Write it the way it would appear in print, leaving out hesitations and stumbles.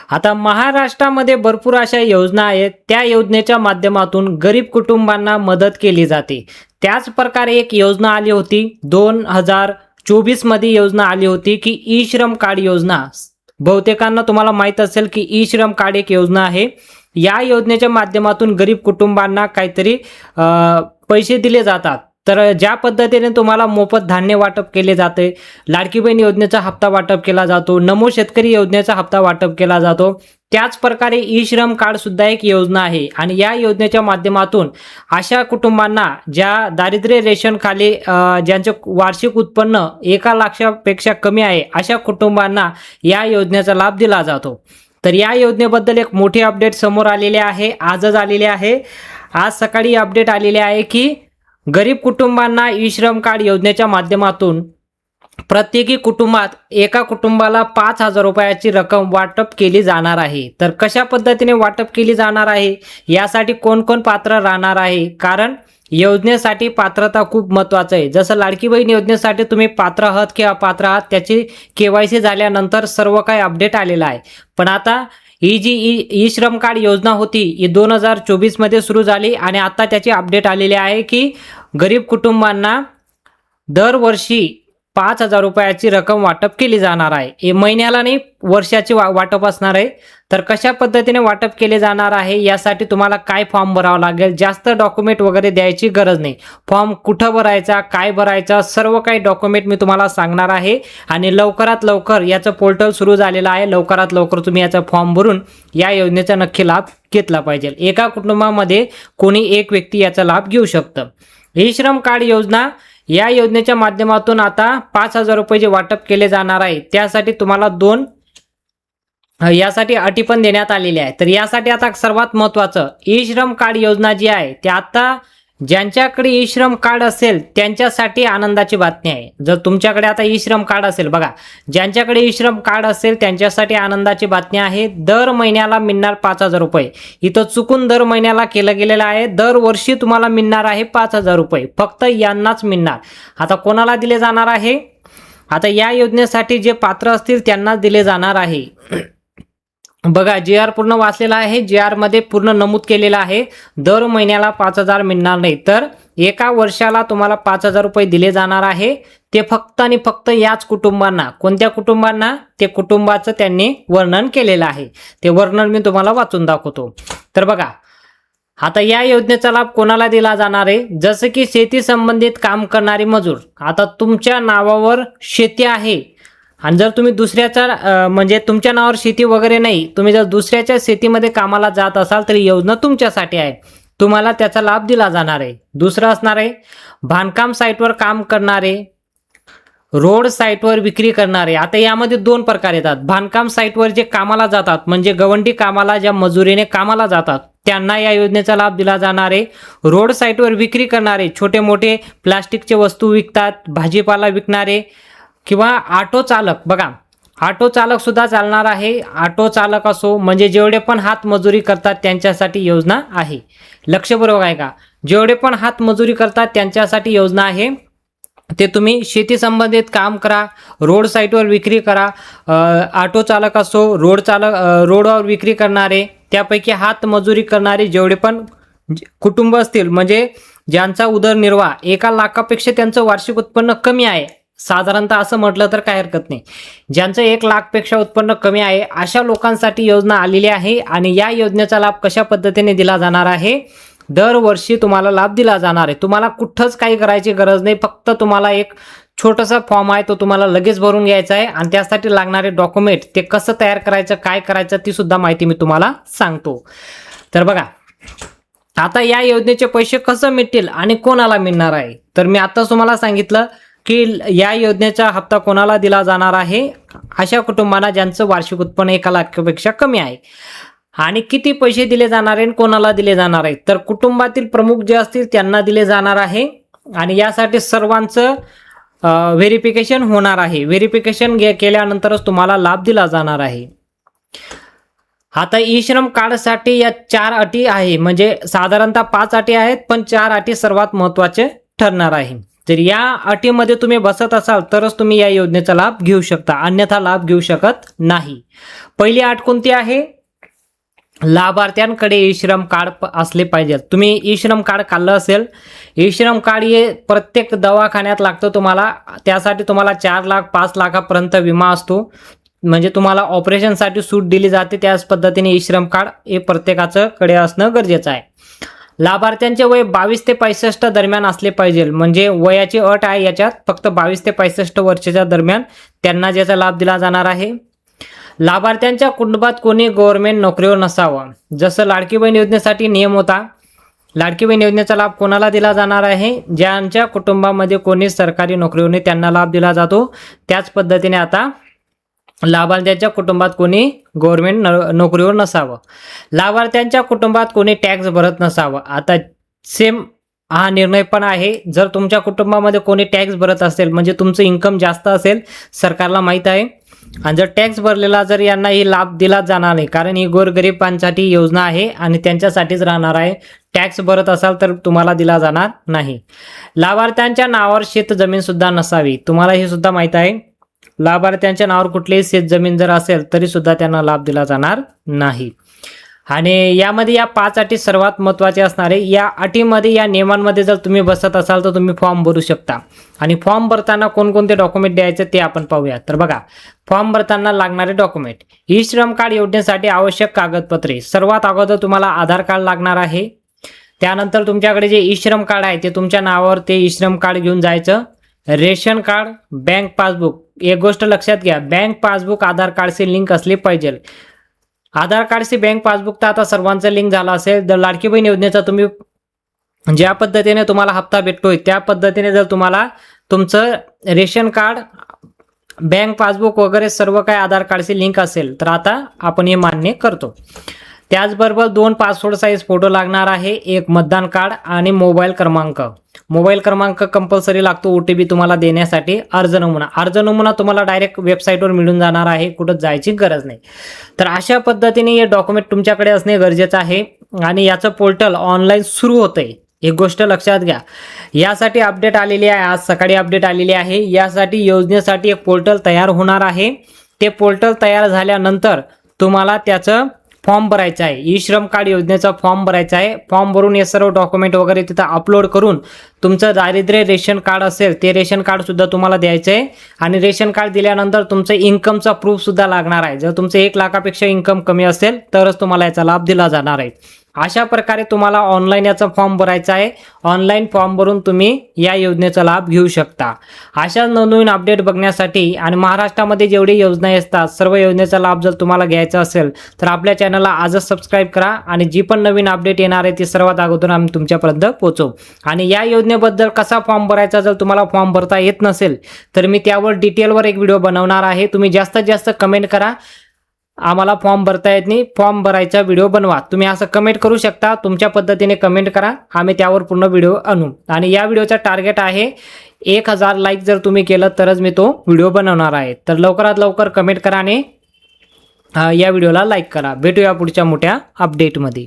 आता महाराष्ट्रामध्ये भरपूर अशा योजना आहेत, त्या योजनेच्या माध्यमातून गरीब कुटुंबांना मदत केली जाते। त्याच प्रकारे एक योजना आली होती 2024 मध्ये योजना आली होती की ई श्रम कार्ड योजना। बहुतेकांना तुम्हाला माहित असेल की ई श्रम कार्ड एक योजना आहे। या योजनेच्या माध्यमातून गरीब कुटुंबांना काहीतरी पैसे दिले जातात। तर ज्या पद्धतीने तुम्हाला मोफत धान्य वाटप केले जाते, लाडकी बहीण योजनेचा हप्ता वाटप केला जातो, नमो शेतकरी योजनेचा हप्ता वाटप केला जातो, त्याच प्रकारे ई श्रम कार्ड सुद्धा एक योजना आहे। आणि या योजनेच्या माध्यमातून अशा कुटुंबांना ज्या दारिद्र्य रेषेखाली ज्यांचे वार्षिक उत्पन्न 1 लाखापेक्षा कमी आहे, अशा कुटुंबांना या योजनेचा लाभ दिला जातो। तर या योजनेबद्दल एक मोठी अपडेट समोर आलेली आहे, आजच आलेली आहे। आज सकाळी अपडेट आलेली आहे की गरीब कुटुंबांना ई श्रम कार्ड योजनेच्या माध्यमातून प्रत्येकी कुटुंबात एका कुटुंबाला 5,000 रुपयाची रक्कम वाटप केली जाणार आहे। तर कशा पद्धतीने वाटप केली जाणार आहे, यासाठी कोण कोण पात्र राहणार आहे, कारण योजनेसाठी पात्रता खूप महत्त्वाचं आहे। जसं लाडकी बहीण योजनेसाठी तुम्ही पात्र आहात की अपात्र आहात त्याची KYC झाल्यानंतर सर्व काही अपडेट आलेलं आहे। पण आता ही जी ई श्रम कार्ड योजना होती ही 2024 मध्ये सुरू झाली आणि आता त्याची अपडेट आलेली आहे की गरीब कुटुंबांना दरवर्षी 5,000 रुपयाची रक्कम वाटप केली जाणार आहे। हे महिन्याला नाही, वर्षाची वाटप असणार आहे। तर कशा पद्धतीने वाटप केले जाणार आहे, यासाठी तुम्हाला काय फॉर्म भरावा लागेल, जास्त डॉक्युमेंट वगैरे द्यायची गरज नाही। फॉर्म कुठं भरायचा, काय भरायचा, सर्व काही डॉक्युमेंट मी तुम्हाला सांगणार आहे। आणि लवकरात लवकर याचं पोर्टल सुरू झालेलं आहे, लवकरात लवकर तुम्ही याचा फॉर्म भरून या योजनेचा नक्की लाभ घेतला पाहिजे। एका कुटुंबामध्ये कोणी एक व्यक्ती याचा लाभ घेऊ शकतं। ई श्रम कार्ड योजना, या योजनेच्या माध्यमातून आता 5,000 रुपये जे वाटप केले जाणार आहे, त्यासाठी तुम्हाला यासाठी अटी पण देण्यात आलेली आहे। तर यासाठी आता सर्वात महत्त्वाचं ई श्रम कार्ड योजना जी आहे ते आता ज्यांच्याकडे ई श्रम कार्ड असेल त्यांच्यासाठी आनंदाची बातमी आहे। जर तुमच्याकडे आता ई श्रम कार्ड असेल, बघा, ज्यांच्याकडे ई श्रम कार्ड असेल त्यांच्यासाठी आनंदाची बातमी आहे। दर महिन्याला मिळणार 5,000 रुपये। इथं चुकून दर महिन्याला केलं गेलेलं आहे, दरवर्षी तुम्हाला मिळणार आहे 5,000 रुपये, फक्त यांनाच मिळणार। आता कोणाला दिले जाणार आहे, आता या योजनेसाठी जे पात्र असतील त्यांनाच दिले जाणार आहे। बघा, GR पूर्ण वाचलेला आहे, GR मध्ये पूर्ण नमूद केलेलं आहे, दर महिन्याला 5,000 मिळणार नाही, तर एका वर्षाला तुम्हाला 5,000 रुपये दिले जाणार आहे। ते फक्त आणि फक्त याच कुटुंबांना, कोणत्या कुटुंबांना, ते कुटुंबाचं त्यांनी वर्णन केलेलं आहे। ते वर्णन मी तुम्हाला वाचून दाखवतो। तर बघा, आता या योजनेचा लाभ कोणाला दिला जाणार आहे, जसं की शेती संबंधित काम करणारे मजूर। आता तुमच्या नावावर शेती आहे आणि जर तुम्ही दुसऱ्याचा म्हणजे तुमच्या नावावर शेती वगैरे नाही, तुम्ही जर दुसऱ्याच्या शेतीमध्ये कामाला जात असाल तर योजना तुमच्यासाठी आहे, तुम्हाला त्याचा लाभ दिला जाणार आहे। दुसरं असणार आहे बांधकाम साईटवर काम करणारे, रोड साईटवर विक्री करणारे। आता यामध्ये 2 प्रकार येतात। बांधकाम साईटवर जे कामाला जातात, म्हणजे गवंडी कामाला ज्या मजुरीने कामाला जातात, त्यांना या योजनेचा लाभ दिला जाणार आहे। रोड साईटवर विक्री करणारे, छोटे मोठे प्लास्टिकचे वस्तू विकतात, भाजीपाला विकणारे, किंवा ऑटो चालक, बघा, ऑटो चालक सुद्धा चालणार आहे। ऑटो चालक असो, म्हणजे जेवढे पण हात मजुरी करतात त्यांच्यासाठी योजना आहे। लक्ष बरोबर आहे का, जेवढे पण हात मजुरी करतात त्यांच्यासाठी योजना आहे। ते तुम्ही शेती संबंधित काम करा, रोड साईटवर विक्री करा, ऑटो चालक असो, रोडवर विक्री करणारे, त्यापैकी हात मजुरी करणारे जेवढे पण कुटुंब असतील, म्हणजे ज्यांचा उदरनिर्वाह 1 लाखापेक्षा त्यांचं वार्षिक उत्पन्न कमी आहे, साधारणतः असं म्हटलं तर काय हरकत नाही, ज्यांचं 1 लाखपेक्षा उत्पन्न कमी आहे, अशा लोकांसाठी योजना आलेली आहे। आणि या योजनेचा लाभ कशा पद्धतीने दिला जाणार आहे, दरवर्षी तुम्हाला लाभ दिला जाणार आहे। तुम्हाला कुठंच काही करायची गरज नाही, फक्त तुम्हाला एक छोटासा फॉर्म आहे, तो तुम्हाला लगेच भरून घ्यायचा आहे आणि त्यासाठी लागणारे डॉक्युमेंट ते कसं तयार करायचं, काय करायचं, ती सुद्धा माहिती मी तुम्हाला सांगतो। तर बघा, आता या योजनेचे पैसे कसं मिळतील आणि कोणाला मिळणार आहे, तर मी आता तुम्हाला सांगितलं की या योजनेचा हप्ता कोणाला दिला जाणार आहे, अशा कुटुंबांना ज्यांचं वार्षिक उत्पन्न 1 लाखापेक्षा कमी आहे। आणि किती पैसे दिले जाणार आहे, कोणाला दिले जाणार आहे, तर कुटुंबातील प्रमुख जे असतील त्यांना दिले जाणार आहे। आणि यासाठी सर्वांचं व्हेरिफिकेशन होणार आहे। व्हेरिफिकेशन केल्यानंतरच तुम्हाला लाभ दिला जाणार आहे। आता ई श्रम कार्डसाठी या 4 अटी आहे, म्हणजे साधारणतः 5 अटी आहेत, पण 4 अटी सर्वात महत्त्वाचे ठरणार आहे। जर या अटीमध्ये तुम्ही बसत असाल तरच तुम्ही या योजनेचा लाभ घेऊ शकता, अन्यथा लाभ घेऊ शकत नाही. पहिली अट कोणती आहे? लाभार्थ्यांकडे ई श्रम कार्ड असले पाहिजे. तुम्ही ई श्रम कार्ड काढलं असेल. ई श्रम कार्ड हे प्रत्येक दवाखान्यात लागतं तुम्हाला. त्यासाठी तुम्हाला 4 लाख 5 लाखापर्यंत विमा असतो. म्हणजे तुम्हाला ऑपरेशनसाठी सूट दिली जाते. त्याच पद्धतीने ई श्रम कार्ड हे प्रत्येकाचं कडे असणं गरजेचं आहे. लाभार्थ्यांचे वय 22 ते 65 दरम्यान असले पाहिजे. म्हणजे वयाची अट आहे याच्यात, फक्त 22 ते 65 वर्षाच्या दरम्यान त्यांना ज्याचा लाभ दिला जाणार आहे. लाभार्थ्यांच्या कुटुंबात कोणी गव्हर्नमेंट नोकरीवर नसावं. जसं लाडकी बहीण योजनेसाठी नियम होता, लाडकी बहीण योजनेचा लाभ कोणाला दिला जाणार आहे? ज्यांच्या कुटुंबामध्ये कोणी सरकारी नोकरीवर नाही त्यांना लाभ दिला जातो. त्याच पद्धतीने आता लाभार्थ्यांच्या कुटुंबात कोणी गव्हर्नमेंट नोकरीवर नसावं. लाभार्थ्यांच्या कुटुंबात कोणी टॅक्स भरत नसावं. आता सेम हा निर्णय पण आहे. जर तुमच्या कुटुंबामध्ये कोणी टॅक्स भरत असेल म्हणजे तुमचं इन्कम जास्त असेल, सरकारला माहीत आहे, आणि जर टॅक्स भरलेला जर यांना ही लाभ दिला जाणार नाही, कारण ही गोरगरिबांसाठी योजना आहे आणि त्यांच्यासाठीच राहणार आहे. टॅक्स भरत असाल तर तुम्हाला दिला जाणार नाही. लाभार्थ्यांच्या नावावर शेत जमीन सुद्धा नसावी. तुम्हाला हे सुद्धा माहीत आहे. लाभार्थ्यांच्या नावावर कुठलीही शेत जमीन जर असेल तरी सुद्धा त्यांना लाभ दिला जाणार नाही. आणि यामध्ये या 5 अटी सर्वात महत्त्वाचे असणार आहे. या अटीमध्ये, या नियमांमध्ये जर तुम्ही बसत असाल तर तुम्ही फॉर्म भरू शकता. आणि फॉर्म भरताना कोणकोणते डॉक्युमेंट द्यायचे ते आपण पाहूया. तर बघा, फॉर्म भरताना लागणारे डॉक्युमेंट. ई श्रम कार्ड योजनेसाठी आवश्यक कागदपत्रे. सर्वात अगोदर तुम्हाला आधार कार्ड लागणार आहे. त्यानंतर तुमच्याकडे जे ई श्रम कार्ड आहे ते तुमच्या नावावर ते ई श्रम कार्ड घेऊन जायचं. Ration card, bank passbook. एक गोष्ट लक्षात घ्या, बँक पासबुक आधार कार्डशी लिंक असले पाहिजे. आधार कार्डशी बँक पासबुक तर आता सर्वांचं लिंक झालं असेल. जर लाडकी बहीण योजनेचा तुम्ही ज्या पद्धतीने तुम्हाला हप्ता भेटतोय त्या पद्धतीने जर तुम्हाला तुमचं रेशन कार्ड, बँक पासबुक वगैरे सर्व काही आधार कार्डशी लिंक असेल तर आता आपण हे मान्य करतो. त्याचबरोबर 2 पासपोर्ट साईज फोटो लागणार आहे, 1 मतदान कार्ड आणि मोबाईल क्रमांक. मोबाईल क्रमांक कंपल्सरी लागतो OTP तुम्हाला देण्यासाठी. अर्ज नमुना तुम्हाला डायरेक्ट वेबसाईटवर मिळून जाणार आहे, कुठं जायची गरज नाही. तर अशा पद्धतीने हे डॉक्युमेंट तुमच्याकडे असणे गरजेचं आहे. आणि याचं पोर्टल ऑनलाईन सुरू होतंय, एक गोष्ट लक्षात घ्या. यासाठी अपडेट आलेली आहे, आज सकाळी अपडेट आलेली आहे. यासाठी योजनेसाठी एक पोर्टल तयार होणार आहे. ते पोर्टल तयार झाल्यानंतर तुम्हाला त्याचं फॉर्म भरायचा आहे. ई श्रम कार्ड योजनेचा फॉर्म भरायचा आहे. फॉर्म भरून हे सर्व डॉक्युमेंट वगैरे तिथं अपलोड करून तुमचं दारिद्र्य रेशन कार्ड असेल ते रेशन कार्ड सुद्धा तुम्हाला द्यायचं आहे. आणि रेशन कार्ड दिल्यानंतर तुमचं इन्कमचा प्रूफ सुद्धा लागणार आहे. जर तुमचं 1 लाखापेक्षा इन्कम कमी असेल तरच तुम्हाला याचा लाभ दिला जाणार आहे. अशा प्रकारे तुम्हाला ऑनलाईन याचा फॉर्म भरायचा आहे. ऑनलाईन फॉर्म भरून तुम्ही या योजनेचा लाभ घेऊ शकता. अशा नवनवीन अपडेट बघण्यासाठी आणि महाराष्ट्रामध्ये जेवढी योजना असतात सर्व योजनेचा लाभ जर तुम्हाला घ्यायचा असेल तर आपल्या चॅनलला आजच सबस्क्राईब करा. आणि जी पण नवीन अपडेट येणार आहे ती सर्वात अगोदर आम्ही तुमच्यापर्यंत पोहोचवू. आणि या योजनेबद्दल कसा फॉर्म भरायचा, जर तुम्हाला फॉर्म भरता येत नसेल तर मी त्यावर डिटेलवर एक व्हिडिओ बनवणार आहे. तुम्ही जास्तीत जास्त कमेंट करा, आम्हाला फॉर्म भरता येत नाही, फॉर्म भरायचा व्हिडिओ बनवा. तुम्ही असं कमेंट करू शकता. तुमच्या पद्धतीने कमेंट करा, आम्ही त्यावर पूर्ण व्हिडिओ आणू. आणि या व्हिडिओचा टार्गेट आहे 1000 लाईक जर तुम्ही केलं तरच मी तो व्हिडिओ बनवणार आहे. तर लवकरात लवकर कमेंट करा आणि या व्हिडिओला लाईक करा. भेटूया पुढच्या मोठ्या अपडेटमध्ये.